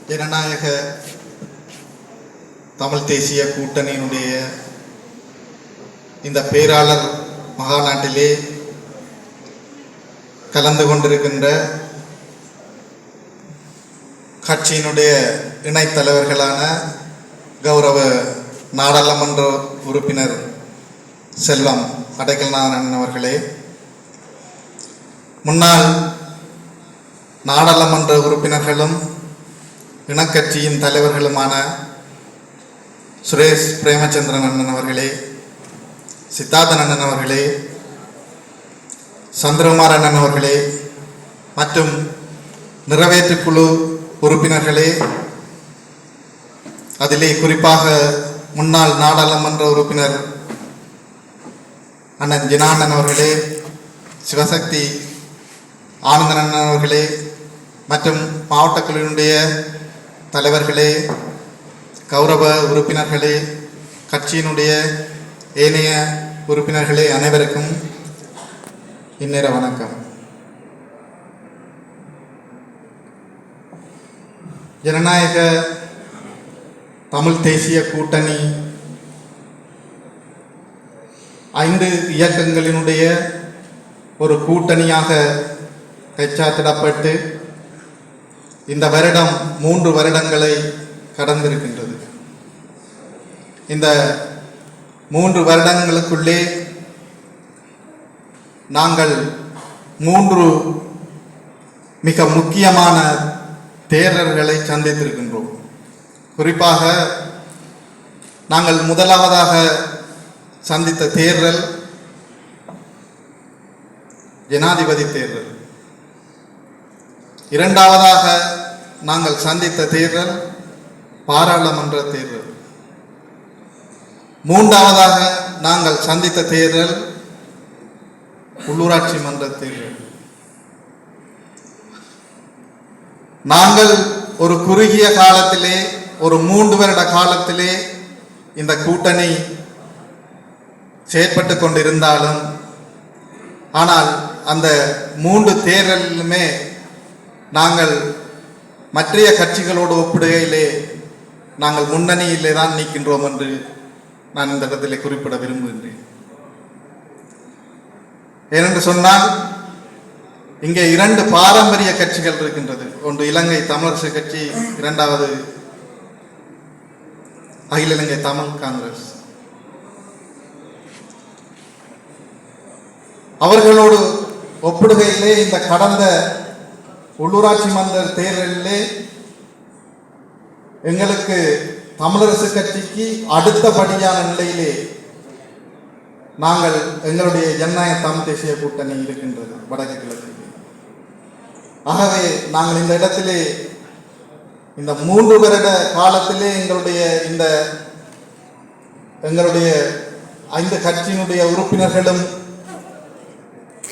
ஜனநாயக தமிழ் தேசிய கூட்டணியினுடைய இந்த பேராளர் மகாநாட்டிலே கலந்து கொண்டிருக்கின்ற கட்சியினுடைய இணைத் தலைவர்களான கௌரவ நாடாளுமன்ற உறுப்பினர் செல்வம் அடைக்கல்நாதன் அவர்களே, முன்னாள் நாடாளுமன்ற உறுப்பினர்களும் இனக்கட்சியின் தலைவர்களுமான சுரேஷ் பிரேமச்சந்திரன் அண்ணன் அவர்களே, சித்தார்த்தன் அண்ணன் அவர்களே, சந்திரகுமார் அண்ணன் அவர்களே மற்றும் நிறைவேற்றுக்குழு உறுப்பினர்களே, அதிலே குறிப்பாக முன்னாள் நாடாளுமன்ற உறுப்பினர் அண்ணன் ஜினானன் அவர்களே, சிவசக்தி ஆனந்தன் அண்ணன் அவர்களே மற்றும் மாவட்ட குழுவினுடைய தலைவர்களே, கௌரவ உறுப்பினர்களே, கட்சியினுடைய ஏனைய உறுப்பினர்களே, அனைவருக்கும் இந்நேர வணக்கம். ஜனநாயக தமிழ் தேசிய கூட்டணி 5 இயக்கங்களினுடைய ஒரு கூட்டணியாக கைச்சாத்திடப்பட்டு இந்த வருடம் 3 வருடங்களை கடந்திருக்கின்றது. இந்த 3 வருடங்களுக்குள்ளே நாங்கள் 3 மிக முக்கியமான தேர்தல்களை சந்தித்திருக்கின்றோம். குறிப்பாக நாங்கள் முதலாவதாக சந்தித்த தேர்தல் ஜனாதிபதி தேர்தல், இரண்டாவதாக நாங்கள் சந்தித்த தேர்தல் பாராளுமன்ற தேர்தல், மூன்றாவதாக நாங்கள் சந்தித்த தேர்தல் உள்ளூராட்சி மன்ற தேர்தல். நாங்கள் ஒரு குறுகிய காலத்திலே, ஒரு 3 வருட காலத்திலே இந்த கூட்டணி செயற்பட்டு கொண்டிருந்தாலும், ஆனால் அந்த 3 தேர்தலிலுமே நாங்கள் மற்றைய கட்சிகளோடு ஒப்பிடுகையிலே நாங்கள் முன்னணியிலே தான் நிற்கின்றோம் என்று நான் இந்த இடத்திலே குறிப்பிட விரும்புகின்றேன். ஏனென்று சொன்னால், இங்கே 2 பாரம்பரிய கட்சிகள் இருக்கின்றது. ஒன்று இலங்கை தமிழரசு கட்சி, இரண்டாவது அகில இலங்கை தமிழ் காங்கிரஸ். அவர்களோடு ஒப்பிடுகையிலே இந்த கடந்த உள்ளூராட்சி மன்ற தேர்தலிலே எங்களுக்கு தமிழரசு கட்சிக்கு அடுத்தபடியான நிலையிலே நாங்கள் எங்களுடைய ஜனநாயக தமிழ் தேசிய கூட்டணி இருக்கின்றது வடக்கு கிழக்கு. ஆகவே நாங்கள் இந்த இடத்திலே இந்த 3 வருட காலத்திலே எங்களுடைய 5 கட்சியினுடைய உறுப்பினர்களும்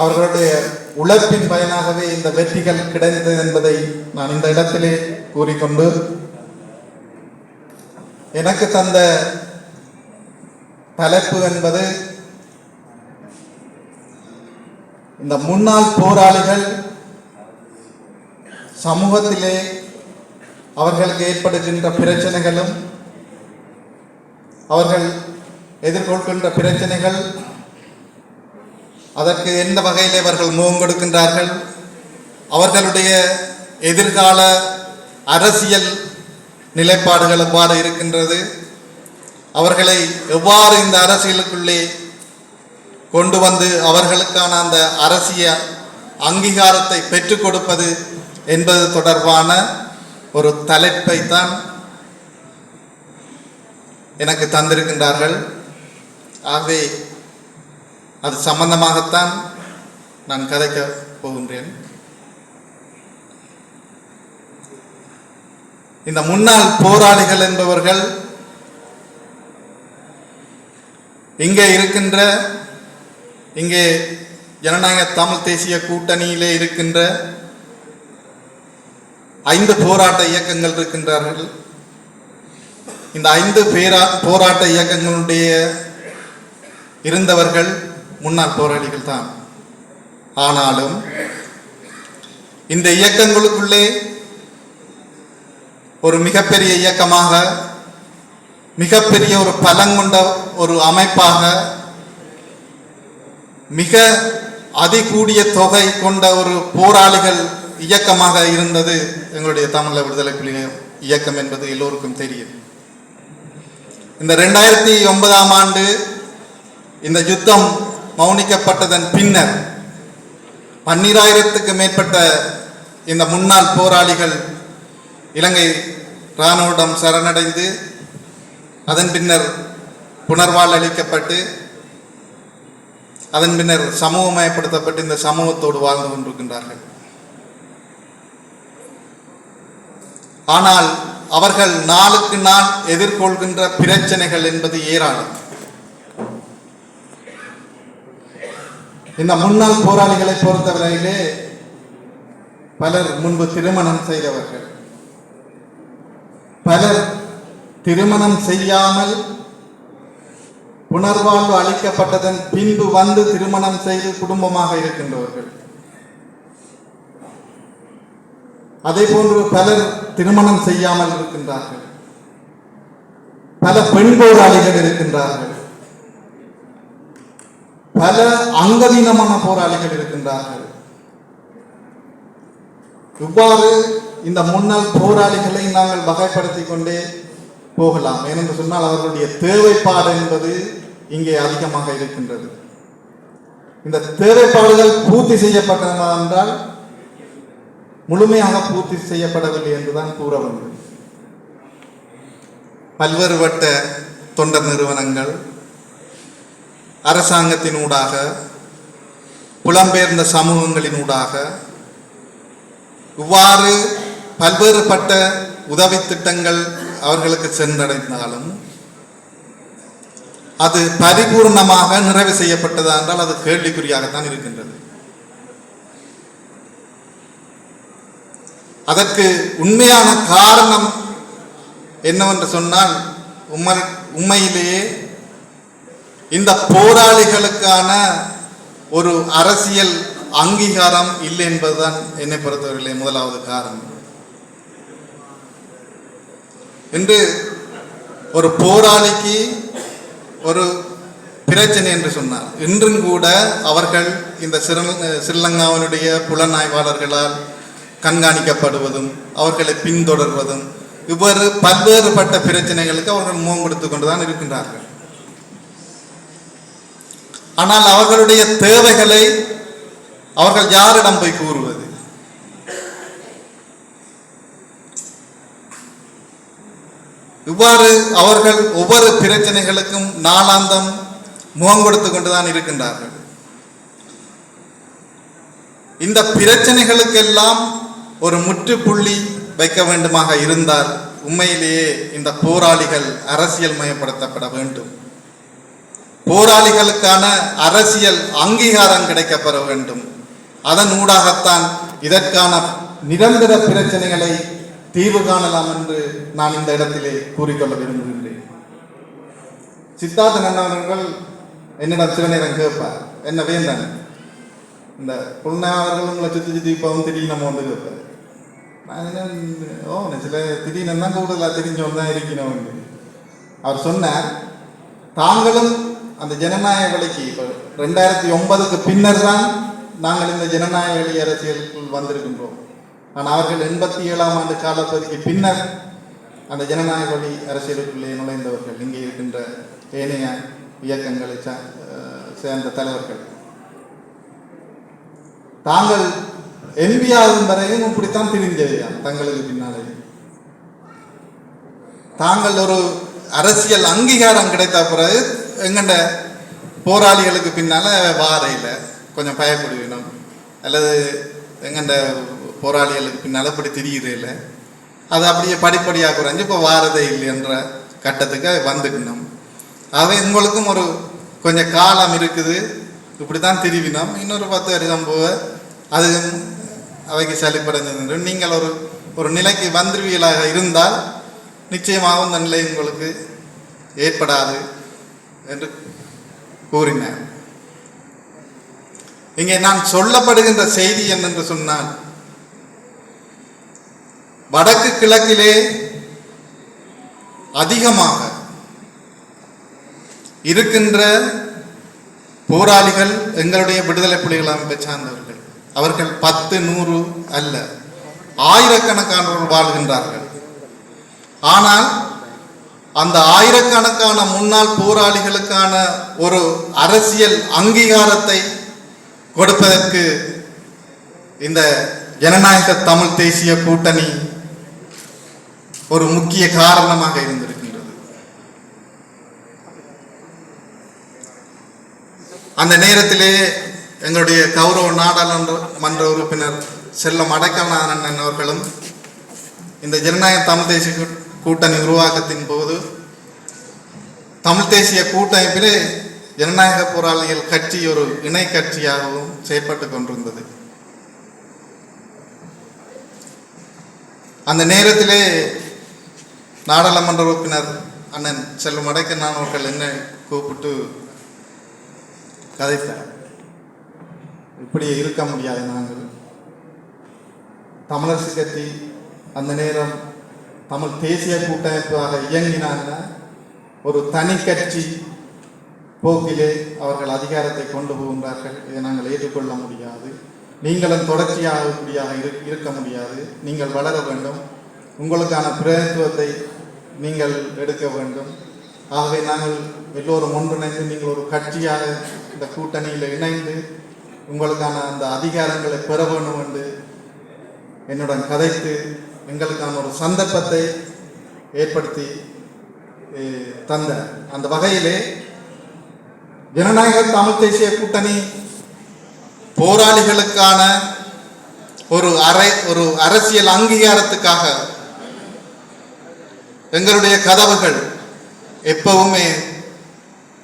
அவர்களுடைய உழைப்பின் பயனாகவே இந்த வெற்றிகள் கிடைத்தது என்பதை நான் இந்த இடத்திலே கூறிக்கொண்டு, எனக்கு தந்த தலைப்பு என்பது இந்த முன்னாள் போராளிகள் சமூகத்திலே அவர்களுக்கு ஏற்படுகின்ற பிரச்சனைகளும் அவர்கள் எதிர்கொள்கின்ற பிரச்சனைகள், அதற்கு எந்த வகையில் அவர்கள் முகம் கொடுக்கின்றார்கள், அவர்களுடைய எதிர்கால அரசியல் நிலைப்பாடுகள் எவ்வாறு இருக்கின்றது, அவர்களை எவ்வாறு இந்த அரசியலுக்குள்ளே கொண்டு வந்து அவர்களுக்கான அந்த அரசியல் அங்கீகாரத்தை பெற்றுக் கொடுப்பது என்பது தொடர்பான ஒரு தலைப்பை தான் எனக்கு தந்திருக்கின்றார்கள். ஆகவே அது சம்பந்தமாகத்தான் நான் கதைக்க போகின்றேன். இந்த முன்னாள் போராளிகள் என்பவர்கள் இங்கே ஜனநாயக தமிழ் தேசிய கூட்டணியிலே இருக்கின்ற 5 போராட்ட இயக்கங்கள் இருக்கின்றார்கள். இந்த 5 போராட்ட இயக்கங்களுடைய இருந்தவர்கள் முன்னாள் போராளிகள் தான். ஆனாலும் இந்த இயக்கங்களுக்குள்ளே ஒரு மிகப்பெரிய இயக்கமாக, மிகப்பெரிய ஒரு பலங்கொண்ட ஒரு அமைப்பாக, மிக அதிகூடிய தொகை கொண்ட ஒரு போராளிகள் இயக்கமாக இருந்தது எங்களுடைய தமிழக விடுதலை புலிகள் இயக்கம் என்பது எல்லோருக்கும் தெரியும். இந்த 2009ஆம் ஆண்டு இந்த யுத்தம் மௌனிக்கப்பட்டதன் பின்னர் 12,000க்கு மேற்பட்ட இந்த முன்னாள் போராளிகள் இலங்கை இராணுவம் சரணடைந்து அதன் பின்னர் புனர்வாழ் அளிக்கப்பட்டு அதன் பின்னர் சமூகமயப்படுத்தப்பட்டு இந்த சமூகத்தோடு வாழ்ந்து கொண்டிருக்கின்றார்கள். ஆனால் அவர்கள் நாளுக்கு நாள் எதிர்கொள்கின்ற பிரச்சனைகள் என்பது ஏராளம். இந்த முன்னாள் போராளிகளை பொறுத்தவரையிலே பலர் முன்பு திருமணம் செய்தவர்கள், பலர் திருமணம் செய்யாமல் புனர்வாழ்வு அளிக்கப்பட்டதன் பின்பு வந்து திருமணம் செய்து குடும்பமாக இருக்கின்றவர்கள், அதே போன்று பலர் திருமணம் செய்யாமல் இருக்கின்றார்கள், பல பெண் போராளிகள் இருக்கின்றார்கள், பல அங்கவீனமான போராளிகள் இருக்கின்றார்கள். இவ்வாறு இந்த முன்னாள் போராளிகளை நாங்கள் வகைப்படுத்திக் கொண்டே போகலாம். ஏனென்று சொன்னால் அவர்களுடைய தேவைப்பாடு என்பது இங்கே அதிகமாக இருக்கின்றது. இந்த தேவைப்பாடுகள் பூர்த்தி செய்யப்பட்டன என்றால் முழுமையாக பூர்த்தி செய்யப்படவில்லை என்றுதான் கூற வேண்டும். பல்வேறுபட்ட தொண்டர் நிறுவனங்கள், அரசாங்கத்தினூடாக, புலம்பெயர்ந்த சமூகங்களினூடாக இவ்வாறு பல்வேறுபட்ட உதவி திட்டங்கள் அவர்களுக்கு சென்றடைந்தாலும் அது பரிபூர்ணமாக நிறைவு செய்யப்பட்டதா என்றால் அது கேள்விக்குறியாகத்தான் இருக்கின்றது. அதற்கு உண்மையான காரணம் என்னவென்று சொன்னால் உண்மையிலேயே இந்த போராளிகளுக்கான ஒரு அரசியல் அங்கீகாரம் இல்லை என்பதுதான் என்னை பொறுத்தவரையிலே முதலாவது காரணம். இன்று ஒரு போராளிக்கு ஒரு பிரச்சனை என்று சொன்னார், இன்றும் கூட அவர்கள் இந்த ஸ்ரீலங்காவினுடைய புலனாய்வாளர்களால் கண்காணிக்கப்படுவதும் அவர்களை பின்தொடர்வதும் இவ்வாறு பல்வேறுபட்ட பிரச்சனைகளுக்கு அவர்கள் முகம் கொடுத்துக் கொண்டுதான் இருக்கின்றார்கள். ஆனால் அவர்களுடைய தேவைகளை அவர்கள் யாரிடம் போய் கூறுவது? இவ்வாறு அவர்கள் ஒவ்வொரு பிரச்சனைகளுக்கும் நாளாந்தம் முகம் கொடுத்து கொண்டுதான் இருக்கின்றார்கள். இந்த பிரச்சனைகளுக்கெல்லாம் ஒரு முற்றுப்புள்ளி வைக்க வேண்டுமாக இருந்தால் உண்மையிலேயே இந்த போராளிகள் அரசியல் மயப்படுத்தப்பட வேண்டும். போராளிகளுக்கான அரசியல் அங்கீகாரம் கிடைக்கப்பெற வேண்டும். அதன் ஊடாகத்தான் இதற்கான நிரந்தர பிரச்சனைகளை தீர்வு காணலாம் என்று நான் இந்த இடத்திலே கூறிக்கொள்ள விரும்புகின்றேன். சித்தார்த்த நன்னவர்கள் என்னிடம் சில நேரம் கேட்பார், என்ன வேண்டாம் இந்த புல்நாவர்கள் உங்களை சுற்றி இப்பவும் திடீர்னு நம்ம வந்து கேட்பார். நான் என்ன சில திடீர்னு தான் கூடுதலாக தெரிஞ்சவன் தான் இருக்கணும். அவர் சொன்னார், தாங்களும் அந்த ஜனநாயக வழிக்கு இப்போ 2009க்கு பின்னர் தான் நாங்கள் இந்த ஜனநாயக வழி அரசியலுக்குள் வந்திருக்கின்றோம். ஆனால் அவர்கள் 87ஆம் ஆண்டு காலப்பகுதிக்கு பின்னர் அந்த ஜனநாயக வழி அரசியலுக்குள்ளே நுழைந்தவர்கள், இங்கே இருக்கின்ற ஏனைய இயக்கங்களை சேர்ந்த தலைவர்கள். தாங்கள் எம்பியாகும் வரையும் இப்படித்தான் தெரிஞ்சவையா தங்களுக்கு பின்னாலே. தாங்கள் ஒரு அரசியல் அங்கீகாரம் கிடைத்த பிறகு எங்கண்ட போராளிகளுக்கு பின்னால வாரையில் கொஞ்சம் பயப்படுவினோம், அல்லது எங்கண்ட போராளிகளுக்கு பின்னால் இப்படி திரிகிறதில்ல, அது அப்படியே படிப்படியாக குறைஞ்சு இப்போ வாரதே இல்லை என்ற கட்டத்துக்கு வந்துக்கணும். ஆகவே உங்களுக்கும் ஒரு கொஞ்சம் காலம் இருக்குது, இப்படி தான் திரிவினோம், இன்னொரு 10 வருஷம் போக அது அவைக்கு சளிப்படைஞ்சது. நீங்கள் ஒரு நிலைக்கு வந்துருவியலாக இருந்தால் நிச்சயமாக அந்த நிலை உங்களுக்கு ஏற்படாது என்று கூறினார். இங்கே நான் சொல்லப்படுகின்ற செய்தி என்னென்று சொன்னால், வடக்கு கிழக்கிலே அதிகமாக இருக்கின்ற போராளிகள் எங்களுடைய விடுதலை புலிகள் அமைப்பை சார்ந்தவர்கள். அவர்கள் 10, 100 அல்ல, ஆயிரக்கணக்கானவர்கள் வாழ்கின்றார்கள். ஆனால் அந்த ஆயிரக்கணக்கான முன்னாள் போராளிகளுக்கான ஒரு அரசியல் அங்கீகாரத்தை கொடுப்பதற்கு இந்த ஜனநாயக தமிழ் தேசிய கூட்டணி ஒரு முக்கிய காரணமாக இருந்திருக்கின்றது. அந்த நேரத்திலே எங்களுடைய கௌரவ நாடாளுமன்ற உறுப்பினர் செல்லம் அடைக்கலநாதன் அவர்களும் இந்த ஜனநாயக தமிழ் தேசிய கூட்டணி உருவாக்கத்தின் போது தமிழ் தேசிய கூட்டமைப்பிலே ஜனநாயக போராளிகள் கட்சி ஒரு இணை கட்சியாகவும் செயற்பட்டு கொண்டிருந்தது. அந்த நேரத்திலே நாடாளுமன்ற உறுப்பினர் அண்ணன் செல்வம் அடைக்கலநாதன் அவர்கள் என்ன கூப்பிட்டு கதைத்தார். இப்படி இருக்க முடியாது, நாங்கள் தமிழரசு கட்சி அந்த நேரம் தமிழ் தேசிய கூட்டமைப்பாக இயங்கினாங்க, ஒரு தனி கட்சி போக்கிலே அவர்கள் அதிகாரத்தை கொண்டு போகின்றார்கள். இதை நாங்கள் ஏற்றுக்கொள்ள முடியாது. நீங்களும் தொடர்ச்சியாக இருக்க முடியாது. நீங்கள் வளர வேண்டும், உங்களுக்கான பிரதிநிதித்துவத்தை நீங்கள் எடுக்க வேண்டும். ஆகவே நாங்கள் எல்லோரும் ஒன்றிணைந்து நீங்கள் ஒரு கட்சியாக இந்த கூட்டணியில் இணைந்து உங்களுக்கான அந்த அதிகாரங்களை பெற வேண்டும் என்று என்னுடன் கதைத்து எங்களுக்கான ஒரு சந்தர்ப்பத்தை ஏற்படுத்தி தந்த அந்த வகையிலே ஜனநாயக தமிழ் தேசிய கூட்டணி போராளிகளுக்கான ஒரு அரசியல் அங்கீகாரத்துக்காக எங்களுடைய கதவுகள் எப்பவுமே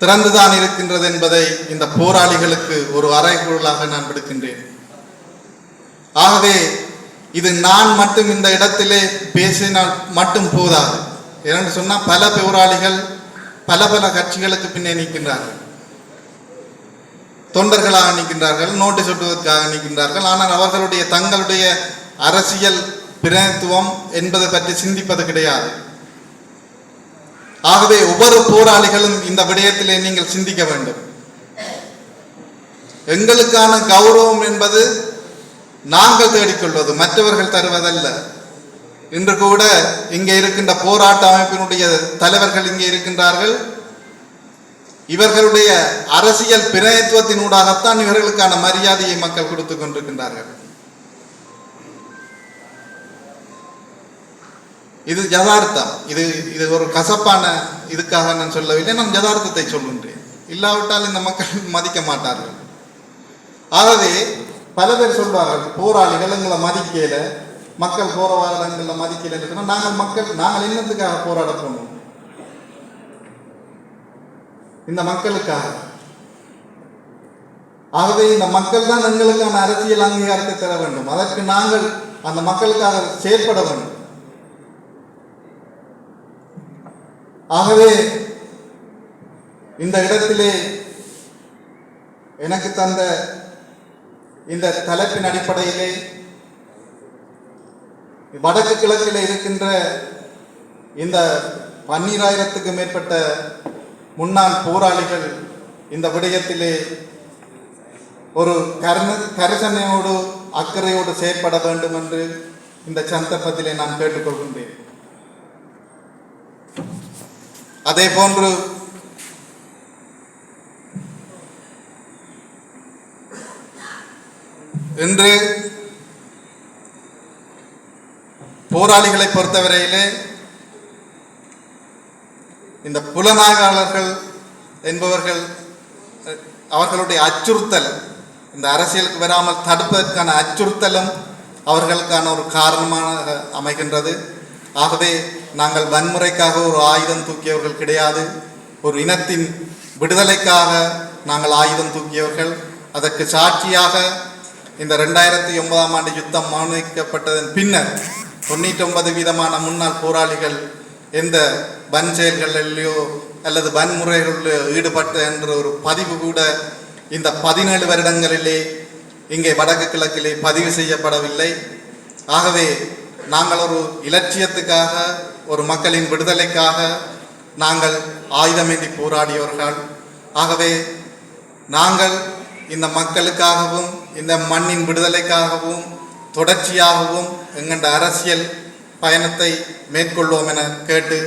திறந்துதான் இருக்கின்றது என்பதை இந்த போராளிகளுக்கு ஒரு அறைகூறலாக நான் விடுக்கின்றேன். ஆகவே இது நான் மட்டும் இந்த இடத்திலே பேசினால் மட்டும் போதாது. என்று சொன்னால் பல போராளிகள் பல கட்சிகளுக்கு பின்னே நிற்கின்றார்கள், தொண்டர்களாக நிற்கின்றார்கள், நோட்டீஸ் ஒட்டுவதற்காக நிற்கின்றார்கள். ஆனால் அவர்களுடைய தங்களுடைய அரசியல் பிரதிநிதித்துவம் என்பதை பற்றி சிந்திப்பது கிடையாது. ஆகவே ஒவ்வொரு போராளிகளும் இந்த விடயத்திலே நீங்கள் சிந்திக்க வேண்டும். எங்களுக்கான கௌரவம் என்பது நாங்கள் தேடிக்கொள்வது, மற்றவர்கள் தருவதல்ல. இன்று கூட இங்கே இருக்கின்ற போராட்ட அமைப்பினுடைய தலைவர்கள் இங்கே இருக்கின்றார்கள். இவர்களுடைய அரசியல் பிரதிநிதித்துவத்தினூடாகத்தான் இவர்களுக்கான மரியாதையை மக்கள் கொடுத்து கொண்டிருக்கின்றார்கள். இது யதார்த்தம். இது ஒரு கசப்பான இதுக்காக நான் சொல்லவில்லை, நான் யதார்த்தத்தை சொல்கின்றேன். இல்லாவிட்டால் இந்த மக்கள் மதிக்க மாட்டார்கள். ஆகவே பல பேர் சொல்வார்கள், போராளிகள் எங்களை மதிக்கல, மக்கள் போராட்டங்களில் மதிக்கல. நாங்கள் என்னத்துக்காக போராட போனோம்? இந்த மக்களுக்காக. ஆகவே இந்த மக்கள் தான் எங்களுக்கான அரசியல் அங்கீகாரத்தை தர வேண்டும். அதற்கு நாங்கள் அந்த மக்களுக்காக செயற்பட வேண்டும். ஆகவே இந்த இடத்திலே எனக்கு தந்த இந்த தலைப்பின் அடிப்படையிலே வடக்கு கிழக்கில் இருக்கின்ற இந்த 12,000க்கு மேற்பட்ட முன்னாள் போராளிகள் இந்த விடயத்திலே ஒரு கரிசனையோடு அக்கறையோடு செயற்பட வேண்டும் என்று இந்த சந்தர்ப்பத்திலே நான் கேட்டுக்கொள்கின்றேன். அதே போன்று இன்று போராளிகளை பொறுத்தவரையிலே இந்த புலனாய்வாளர்கள் என்பவர்கள் அவர்களுடைய அச்சுறுத்தல், இந்த அரசியலுக்கு வராமல் தடுப்பதற்கான அச்சுறுத்தலும் அவர்களுக்கான ஒரு காரணமாக அமைகின்றது. ஆகவே நாங்கள் வன்முறைக்காக ஒரு ஆயுதம் தூக்கியவர்கள் கிடையாது. ஒரு இனத்தின் விடுதலைக்காக நாங்கள் ஆயுதம் தூக்கியவர்கள். அதற்கு சாட்சியாக இந்த 2009ஆம் ஆண்டு யுத்தம் மௌனிக்கப்பட்டதன் பின்னர் 99% முன்னாள் போராளிகள் எந்த வன் செயல்களிலேயோ அல்லது வன்முறைகளிலோ ஈடுபட்ட என்ற ஒரு பதிவு கூட இந்த 17 வருடங்களிலே இங்கே வடக்கு கிழக்கிலே பதிவு செய்யப்படவில்லை. ஆகவே நாங்கள் ஒரு இலட்சியத்துக்காக, ஒரு மக்களின் விடுதலைக்காக நாங்கள் ஆயுதமேந்தி போராடியவர்கள். ஆகவே நாங்கள் இந்த மக்களுக்காகவும் இந்த மண்ணின் விடுதலைக்காகவும் தொடர்ச்சியாகவும் எங்கள் அரசியல் பயணத்தை மேற்கொள்வோம் என கேட்டு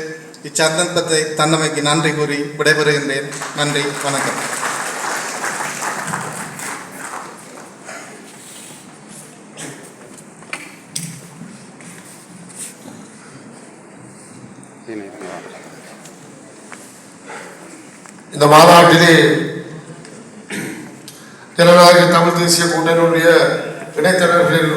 இச்சந்தர்ப்பத்தை தன்னமைக்கு நன்றி கூறி விடைபெறுகின்றேன். நன்றி, வணக்கம். இந்த மாநாட்டிலே ஜனநாயக தமிழ் தேசிய கூட்டணியுடைய இணைத்தலைவர்களில்